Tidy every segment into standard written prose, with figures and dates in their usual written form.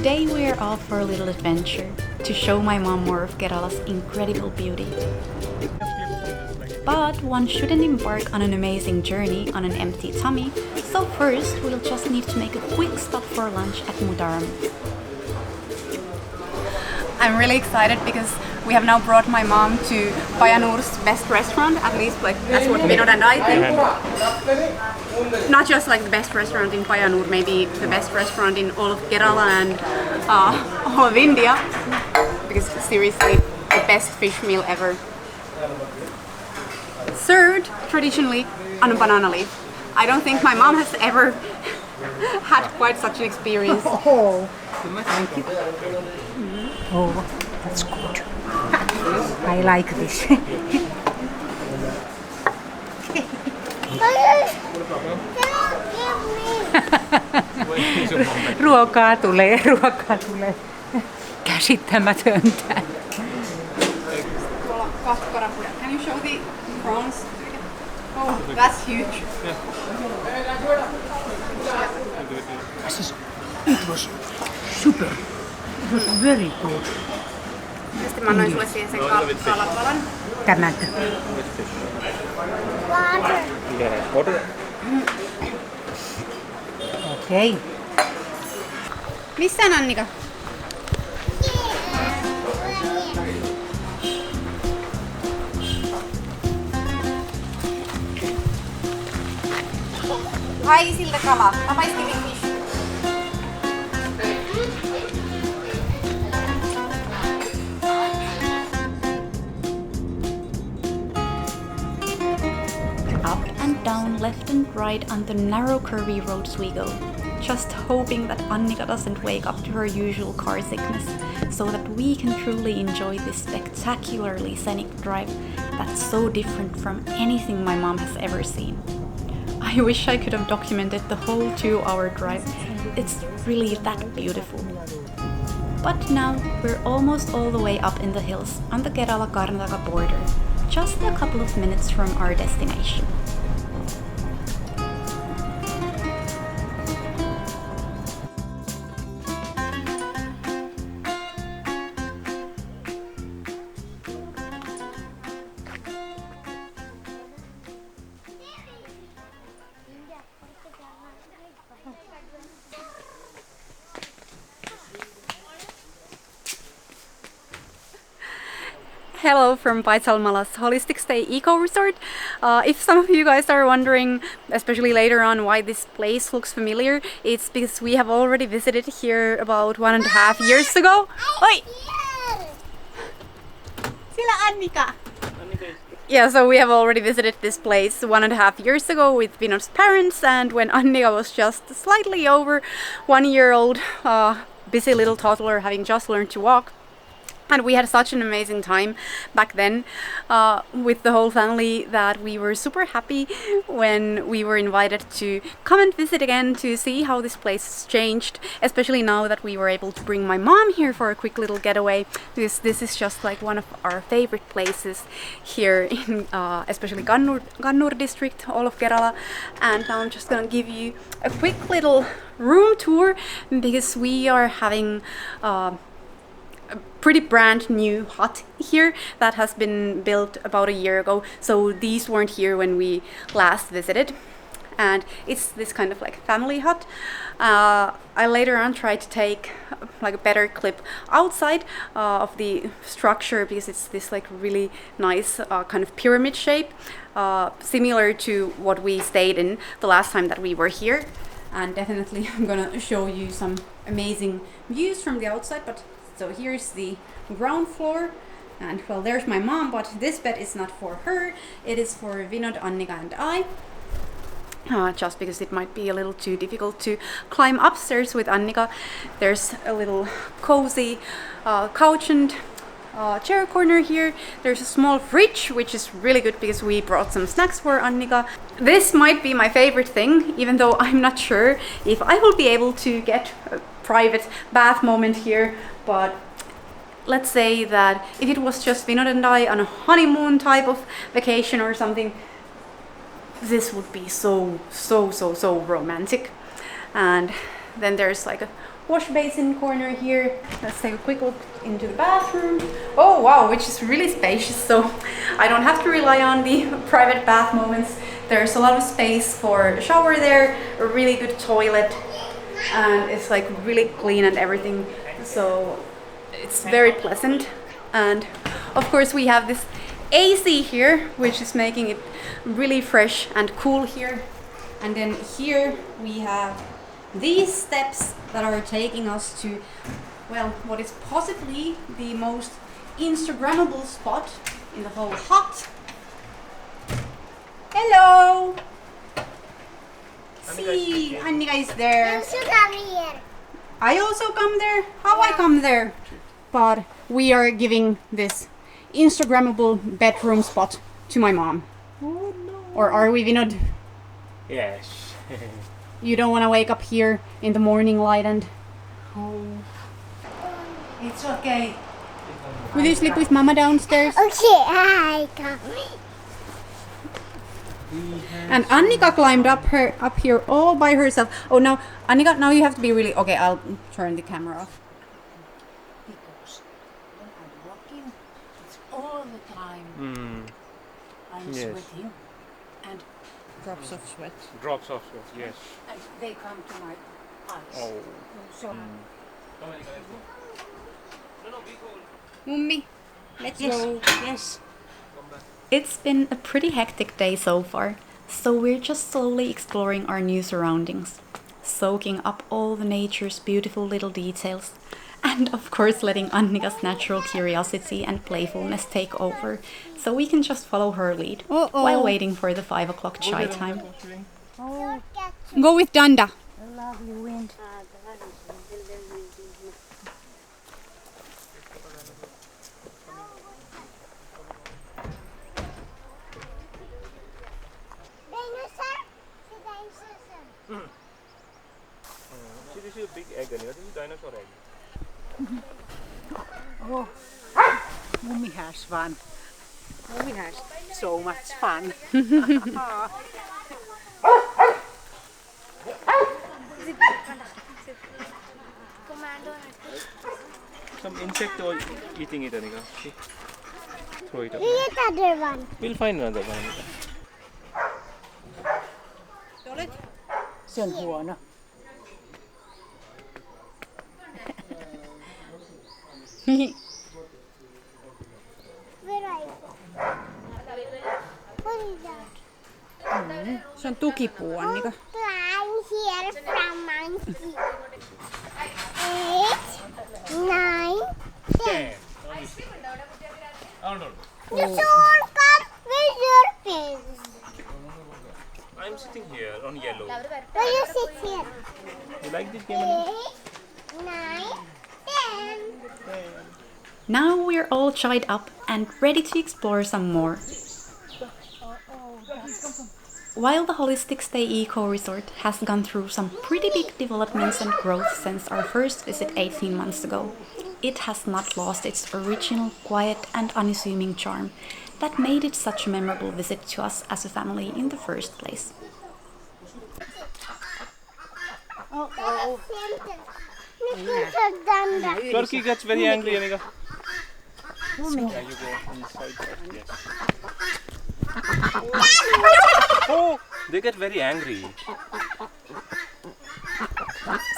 Today we are off for a little adventure to show my mom more of Kerala's incredible beauty. But one shouldn't embark on an amazing journey on an empty tummy, so first we'll just need to make a quick stop for lunch at Mudaram. I'm really excited because we have now brought my mom to Payyanur's best restaurant, at least like that's what Vinod and I think. Not just like the best restaurant in Payyanur, maybe the best restaurant in all of Kerala and all of India, because seriously, the best fish meal ever. Served traditionally on a banana leaf. I don't think my mom has ever had quite such an experience. Oh, thank you. Oh, that's good. I like this. Ruokaa tulee. Käsittämätöntä. Can you show the prawns? Oh, that's huge. It was super. It was very good. Sitten mä annoin sulle siihen sen kalapalan. Tämäkö? Water. Okei. Missä on Annika? Hai siltä kala. Have ice giving fish. Up and down, left and right on the narrow curvy roads we go, just hoping that Annika doesn't wake up to her usual car sickness, so that we can truly enjoy this spectacularly scenic drive that's so different from anything my mom has ever seen. I wish I could have documented the whole 2-hour drive. It's really that beautiful. But now we're almost all the way up in the hills on the Kerala-Karnataka border, just a couple of minutes from our destination. Hello from Paithalmala's Holistic Stay Eco Resort. If some of you guys are wondering, especially later on, why this place looks familiar, it's because we have already visited here about 1.5 years ago. Oi! Sila Annika! Yeah, so we have already visited this place 1.5 years ago with Vinod's parents, and when Annika was just slightly over 1 year old, busy little toddler having just learned to walk. And we had such an amazing time back then with the whole family that we were super happy when we were invited to come and visit again to see how this place has changed, especially now that we were able to bring my mom here for a quick little getaway, because this is just like one of our favorite places here in especially Kannur district, all of Kerala. And now I'm just gonna give you a quick little room tour because we are having a pretty brand new hut here that has been built about a year ago, so these weren't here when we last visited, and it's this kind of like family hut. I later on tried to take like a better clip outside of the structure because it's this like really nice kind of pyramid shape, similar to what we stayed in the last time that we were here. And definitely I'm gonna show you some amazing views from the outside. But so here's the ground floor, and well, there's my mom, but this bed is not for her. It is for Vinod, Annika and I, just because it might be a little too difficult to climb upstairs with Annika. There's a little cozy couch and chair corner here. There's a small fridge, which is really good because we brought some snacks for Annika. This might be my favorite thing, even though I'm not sure if I will be able to get a private bath moment here. But let's say that if it was just Vinod and I on a honeymoon type of vacation or something, this would be so romantic. And then there's like a wash basin corner here. Let's take a quick look into the bathroom. Oh wow, which is really spacious, so I don't have to rely on the private bath moments. There's a lot of space for a shower there, a really good toilet, and it's like really clean and everything, so it's very pleasant. And of course we have this AC here, which is making it really fresh and cool here. And then here we have these steps that are taking us to, well, what is possibly the most Instagrammable spot in the whole hut. Hello! See, Annika is there. You should come here. I also come there? How I come there? But we are giving this Instagrammable bedroom spot to my mom. Oh no. Or are we, Vinod? Yes. You don't want to wake up here in the morning light and... Oh. It's okay. Will you sleep with Mama downstairs? Okay, I come. And Annika climbed up here all by herself. Oh no, Annika, now you have to be really... Okay, I'll turn the camera off. Because when I'm walking, it's all the time. I'm Yes. sweating and drops of sweat. Drops of sweat, yes. And they come to my eyes. Oh. So Mummy, let's yes, go. yes. It's been a pretty hectic day so far, so we're just slowly exploring our new surroundings, soaking up all the nature's beautiful little details, and of course letting Annika's natural curiosity and playfulness take over, so we can just follow her lead while waiting for the 5 o'clock chai time. Go with Danda. Lovely wind. See, this is a big egg, Annika. This is dinosaur egg. Oh, Mummy has fun. Mummy has so much fun. Some insect or eating it, Annika. See? Throw it up. Eat other one. We'll find another one, Annika. Se on huono. Where are you? What is that? Se on tukipuu, Annika. Climb here from monkey. 8, 9, 10. Oh no. You should come with your face. I'm sitting here on yellow. Will you sit here? You like this game, Annika? 8, 9, 10. Now we're all chaied up and ready to explore some more. While the Holistic Stay Eco Resort has gone through some pretty big developments and growth since our first visit 18 months ago, it has not lost its original quiet and unassuming charm that made it such a memorable visit to us as a family in the first place. Turkey gets very angry, Annika. Yeah, you go inside first, yes. Oh, they get very angry.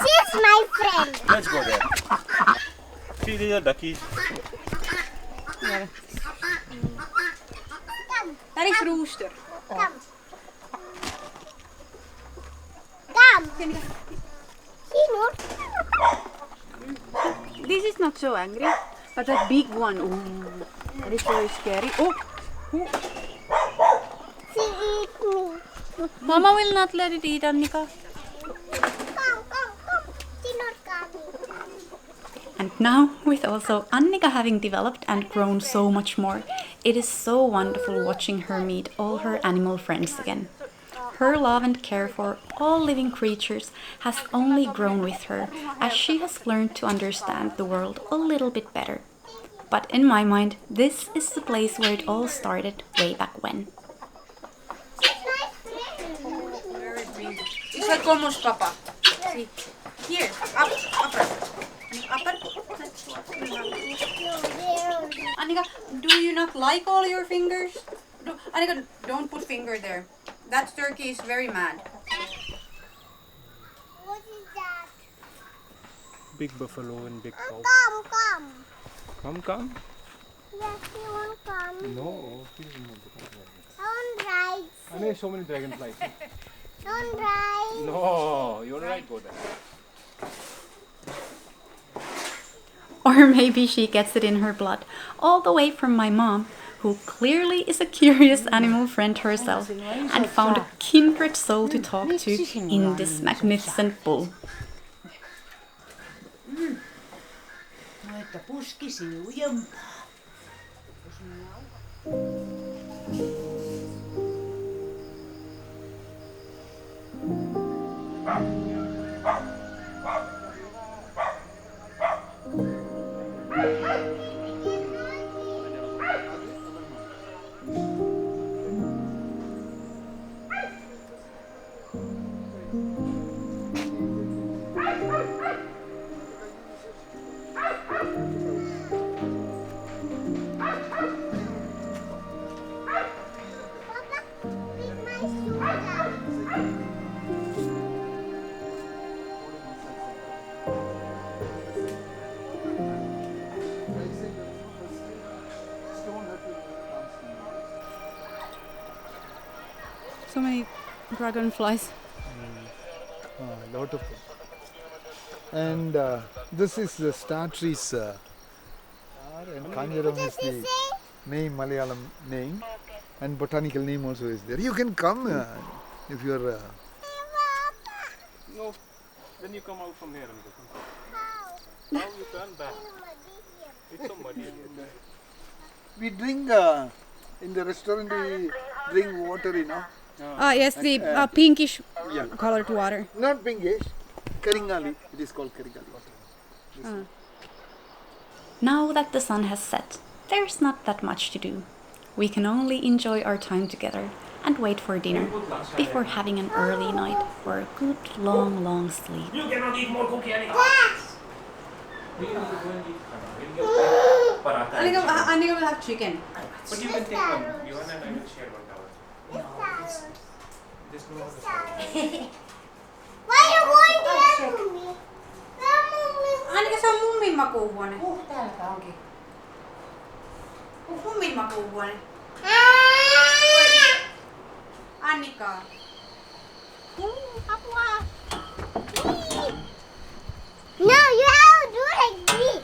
She's my friend. Let's go there. See, these are duckies. That is rooster. Come. Come. See, look. This is not so angry, but that big one, ooh, that is very scary. Oh, She eat me. Mama will not let it eat, Annika. Come. She's not coming. And now, with also Annika having developed and grown so much more, it is so wonderful watching her meet all her animal friends again. Her love and care for all living creatures has only grown with her as she has learned to understand the world a little bit better. But in my mind, this is the place where it all started way back when. She's my friend. It's like almost Papa. See? Here, upper. Upper. Annika, do you not like all your fingers? Annika, don't put finger there. That turkey is very mad. What is that? Big buffalo and big cow. Come. Come. Yes, you want to come? No. Don't ride. I know so many dragonflies. Don't ride. No, you want to ride go there. Or maybe she gets it in her blood, all the way from my mom, who clearly is a curious animal friend herself and found a kindred soul to talk to in this magnificent bull. No, että puskisi ujempaa. So many dragonflies. A lot of them. And this is the star trees. And Kanjaram is the name, Malayalam name. And botanical name also is there. You can come if you are... No. Then you come out from here. Now you turn back. It's so muddy again. We drink in the restaurant, we drink water, you know. Yes, the pinkish colored water. Not pinkish, Karingali. It is called Karingali water. Now that the sun has set, there's not that much to do. We can only enjoy our time together and wait for dinner before having an early night for a good long sleep. You cannot eat more cookie, Annika. Annika will have chicken. But you can take one. You and I will share one towel. There's no other. Why are you going there to me? Annika, se on mummin makuuhuone. Täältä onkin. Mummin makuuhuone. Annika. Apua. No, you have to do like this.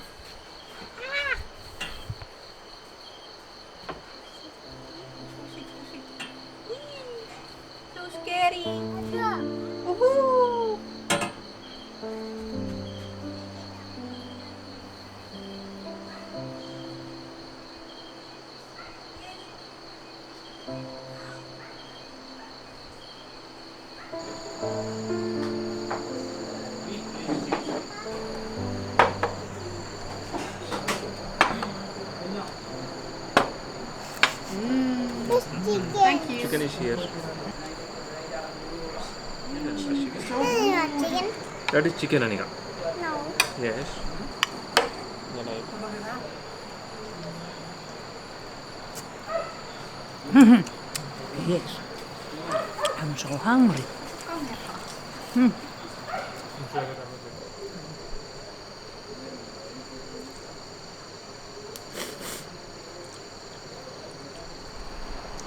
So scary. Yeah. Woohoo! Thank you. Chicken is here. Chicken? That is chicken, Annika. No. Yes. Yes. I'm so hungry.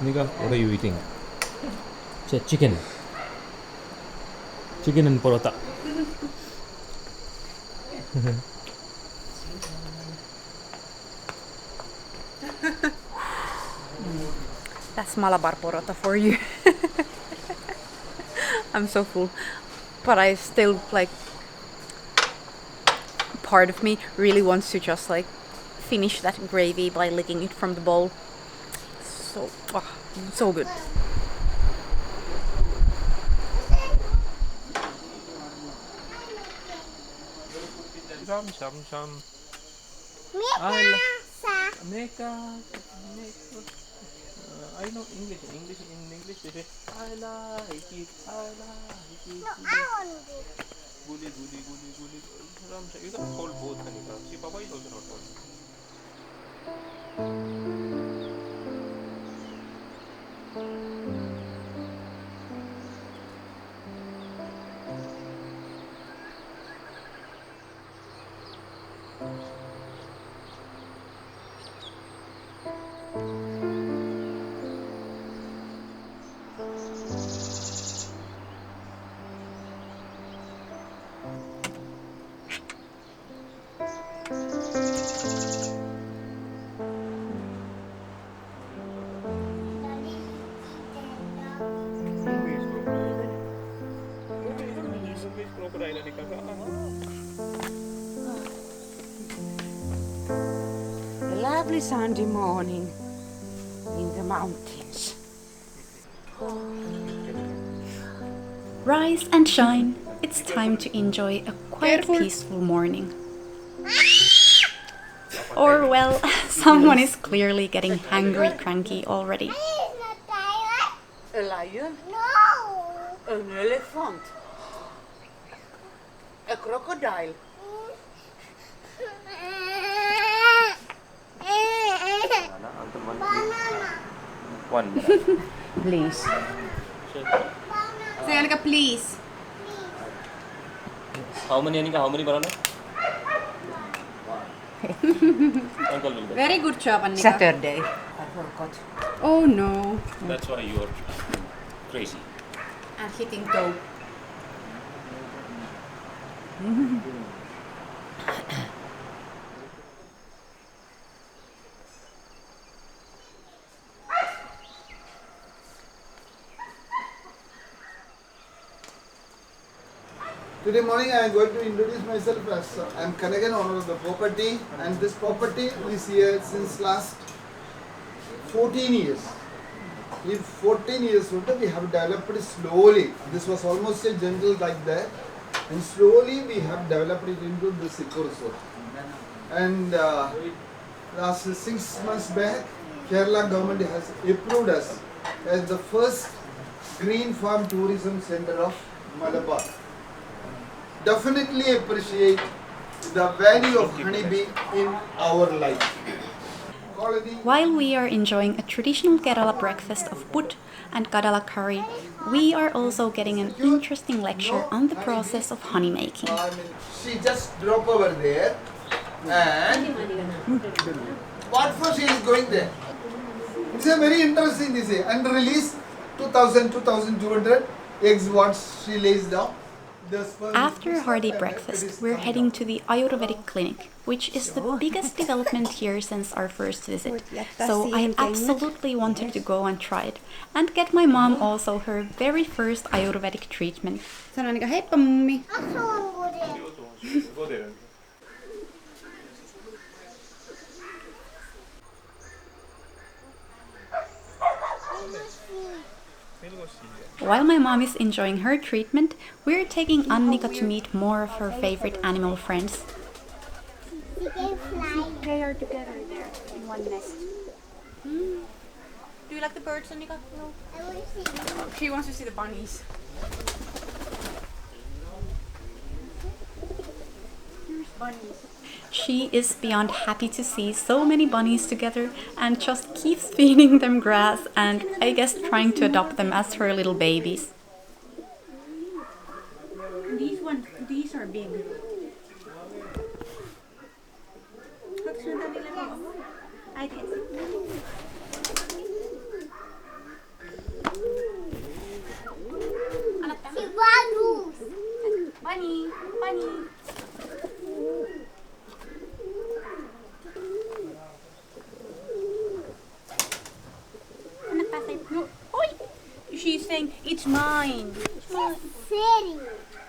Annika, what are you eating? Say chicken. Chicken and porota. That's Malabar porota for you. I'm so full. But I still, like, part of me really wants to just, like, finish that gravy by licking it from the bowl. So good. Some. Mika. I know English. In English they say I like it. No, I want this. Guli, guli, guli, guli. You can hold both, Annika. See, Papa is also not holding. Crocodile, Annika. A lovely Sunday morning in the mountains. Rise and shine. It's time to enjoy a quite peaceful morning. Or well, someone is clearly getting hangry cranky already. It's not tired. A lion, No. an elephant, a crocodile. One. Please. Say Annika, please. How many, Annika? How many banana? Uncle will get. Very good job, Annika. Saturday. I forgot. Oh no. That's why you are crazy. And hitting toe. Today morning I am going to introduce myself as I am Kannur, owner of the property, and this property is here since last 14 years. In 14 years we have developed slowly. This was almost a jungle like that, and slowly we have developed it into this eco resort. And last 6 months back, Kerala government has approved us as the first green farm tourism center of Malabar. Definitely appreciate the value of honeybee in our life. While we are enjoying a traditional Kerala breakfast of put and kadala curry, we are also getting an interesting lecture on the process of honey making. She just drop over there, and what for she is going there? It's a very interesting this is, and release 2200 eggs what she lays down. After a hearty breakfast, we're heading to the Ayurvedic clinic, which is the biggest development here since our first visit. So I absolutely wanted to go and try it, and get my mom also her very first Ayurvedic treatment. Sano Annika, heippa mummi. Go there. While my mom is enjoying her treatment, we're taking Annika to meet more of her favorite animal friends. She can fly. They are together there in one nest. Do you like the birds, Annika? No. I want to see. She wants to see the bunnies. Here's bunnies. She is beyond happy to see so many bunnies together and just keeps feeding them grass and I guess trying to adopt them as her little babies. These are big. See balloons. Bunny, bunny. She's saying, it's mine. She's sitting.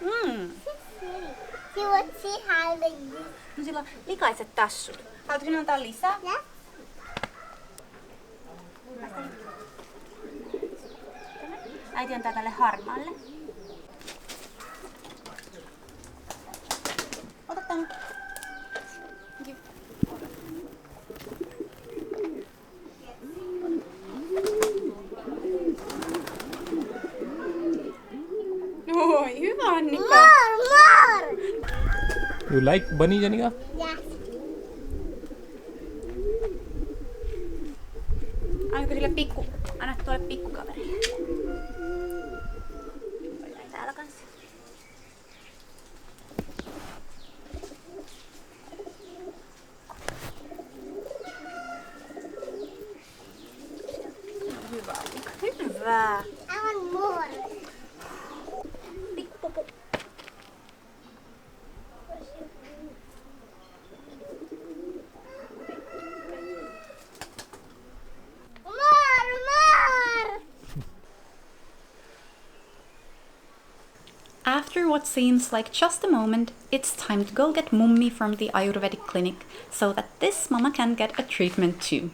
Mm. She's sitting. She would see how like this. No sillä on likaiset tassut. Haluatko sinä antaa lisää? Yeah? Äiti antaa tälle harmaalle. Ota tämä. Oi, hyvä Annika. More, more. You like bunnies, Annika? Yes. Annatko sille anna tuolle pikkukaverille? Ollaan täällä kanssa. Hyvä. Hyvä. I want more. Pikkupupu. More. After what seems like just a moment, it's time to go get Mummi from the Ayurvedic clinic so that this mama can get a treatment too.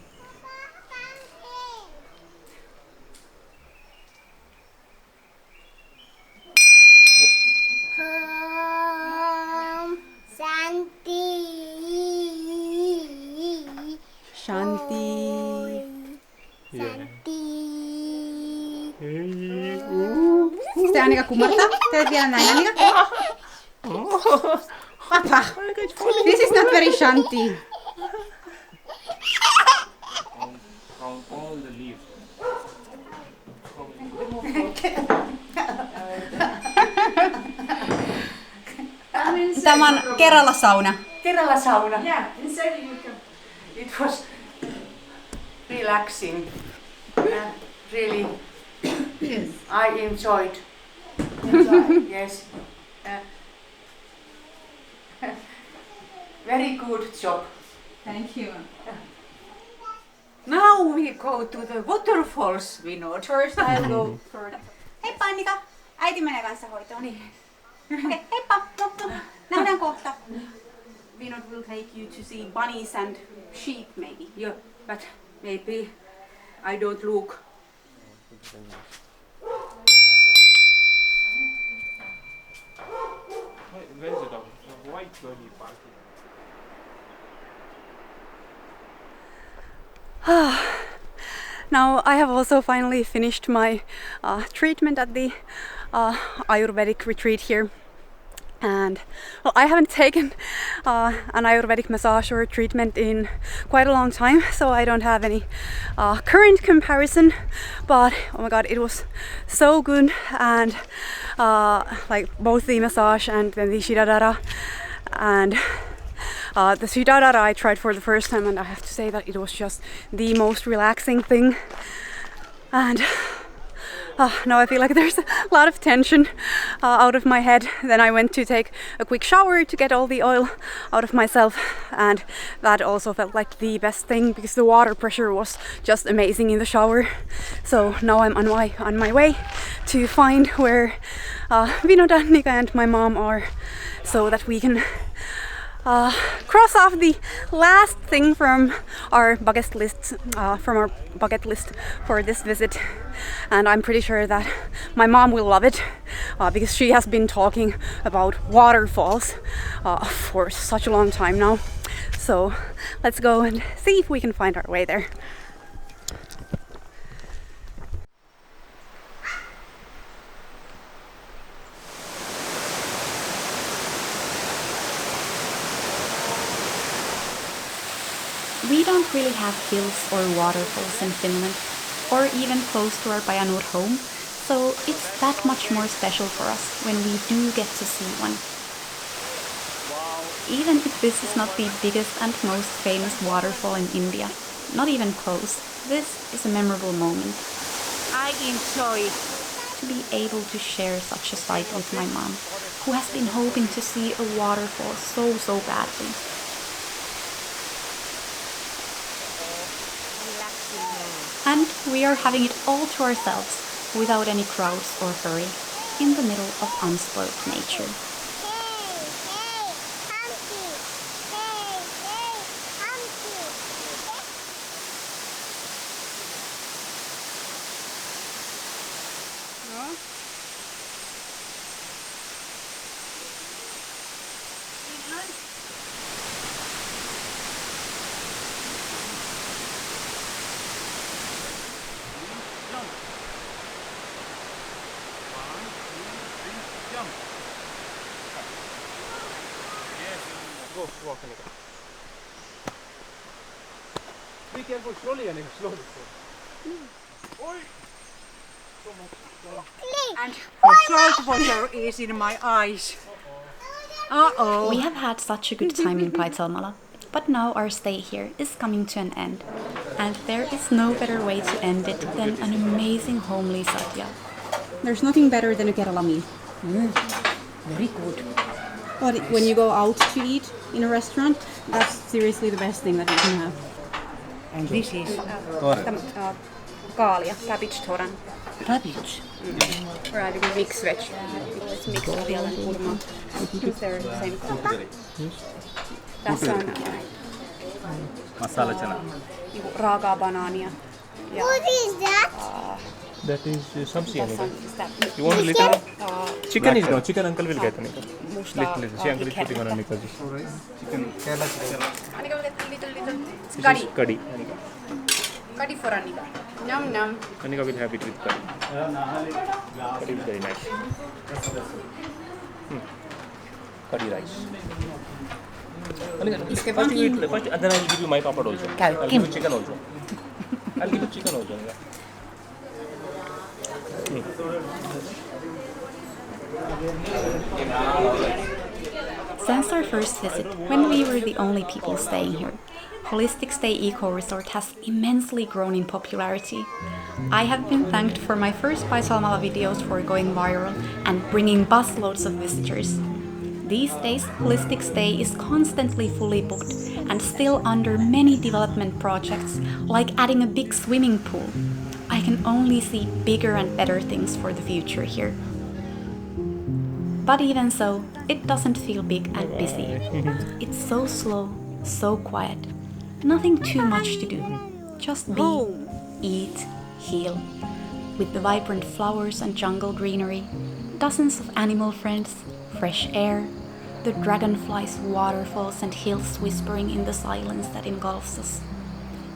Shanti. Sitten Annika kumartaa. Teet vielä näin, Annika. Papa. This is not very shanty. Count all the leaves. Tämä on Kerala-sauna. Kerala sauna. Yeah, inside you can. It was relaxing. Really, I enjoyed. Yes. Very good job. Thank you. Now we go to the waterfalls, Vinod. First I'll go for... Heippa Annika! Äiti menee kanssa hoitoon. Okei, heippa! Nähdään kohta. Vinod will take you to see bunnies and sheep maybe. Yeah, but maybe I don't look. Where is the dog? The white bunny parking. Now I have also finally finished my treatment at the Ayurvedic retreat here. And well, I haven't taken an Ayurvedic massage or treatment in quite a long time, so I don't have any current comparison, but oh my god, it was so good. And like both the massage and then the Shidadara, and the Shidadara I tried for the first time, and I have to say that it was just the most relaxing thing. And now I feel like there's a lot of tension out of my head. Then I went to take a quick shower to get all the oil out of myself, and that also felt like the best thing because the water pressure was just amazing in the shower. So now I'm on my way to find where Vinod, Annika and my mom are, so that we can cross off the last thing from our bucket list for this visit. And I'm pretty sure that my mom will love it because she has been talking about waterfalls for such a long time now. So let's go and see if we can find our way there. We don't really have hills or waterfalls in Finland, or even close to our Payyanur home, so it's that much more special for us when we do get to see one. Even if this is not the biggest and most famous waterfall in India, not even close, this is a memorable moment. I enjoy. To be able to share such a sight with my mom, who has been hoping to see a waterfall so badly. And we are having it all to ourselves, without any crowds or hurry, in the middle of unspoiled nature. Yes. Go, walk, Annika. Be careful, slowly, Annika, slowly. Oi! So much. And salt water is in my eyes. Uh-oh. We have had such a good time in Paithalmala, but now our stay here is coming to an end. And there is no better way to end it than an amazing homely sadhya. There's nothing better than a Kerala meal. Very good. But when you go out to eat in a restaurant, that's seriously the best thing that you can have. And this is Kaalia, cabbage toran. cabbage. Right, because mixed veg. It's mixed vielä and kurma. Is there the same? Tässä on Masala chana. raakaa banaania. Ja What is that? That is sabzi, tässä Annika. on sitä You want a little? chicken. Chicken is no. Chicken uncle will get, Annika. Mustaa Little. See, uncle is putting on Annika. Chicken, Kerala chicken. Annika will get little This curry. is curry, Annika. Curry for Annika. Yum yum. Annika will have it with curry. Curry is very nice. Curry rice. Annika, first you eat, first, and then I will give you my papad also. I'll give you chicken also. I'll give you chicken also, Annika. Since our first visit, when we were the only people staying here, Holistic Stay Eco Resort has immensely grown in popularity. I have been thanked for my first Paithalmala videos for going viral and bringing busloads of visitors. These days, Holistic Stay is constantly fully booked and still under many development projects, like adding a big swimming pool. I can only see bigger and better things for the future here. But even so, it doesn't feel big and busy. It's so slow, so quiet. Nothing too much to do. Just be, eat, heal. With the vibrant flowers and jungle greenery, dozens of animal friends, fresh air, the dragonflies, waterfalls and hills whispering in the silence that engulfs us.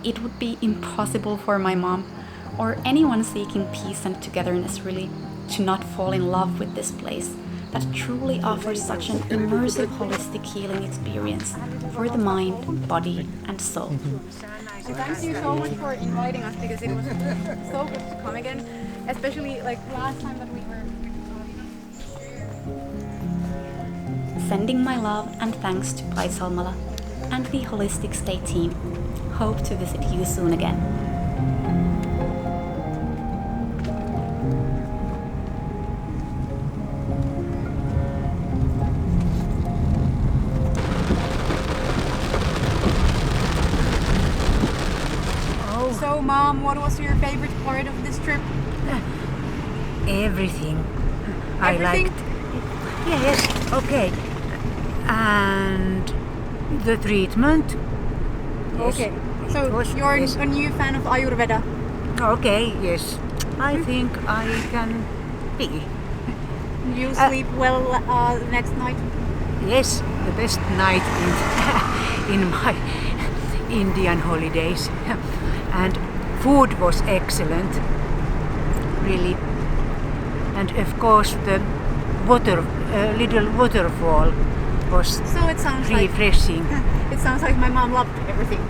It would be impossible for my mom, or anyone seeking peace and togetherness really, to not fall in love with this place that truly offers such an immersive holistic healing experience for the mind, body and soul. And thank you so much for inviting us, because it was so good to come again, especially like last time that we were. Sending my love and thanks to Paithalmala and the Holistic Stay team. Hope to visit you soon again. So, Mom, what was your favorite part of this trip? Everything. I Everything? liked. Yes, okay. And the treatment. Okay, so it was- you're yes. a new fan of Ayurveda. Okay, yes. I think I can be. You sleep well the next night? Yes, the best night in my Indian holidays. And food was excellent, really. And of course the little waterfall was So it sounds like refreshing. it sounds like my mom loved everything.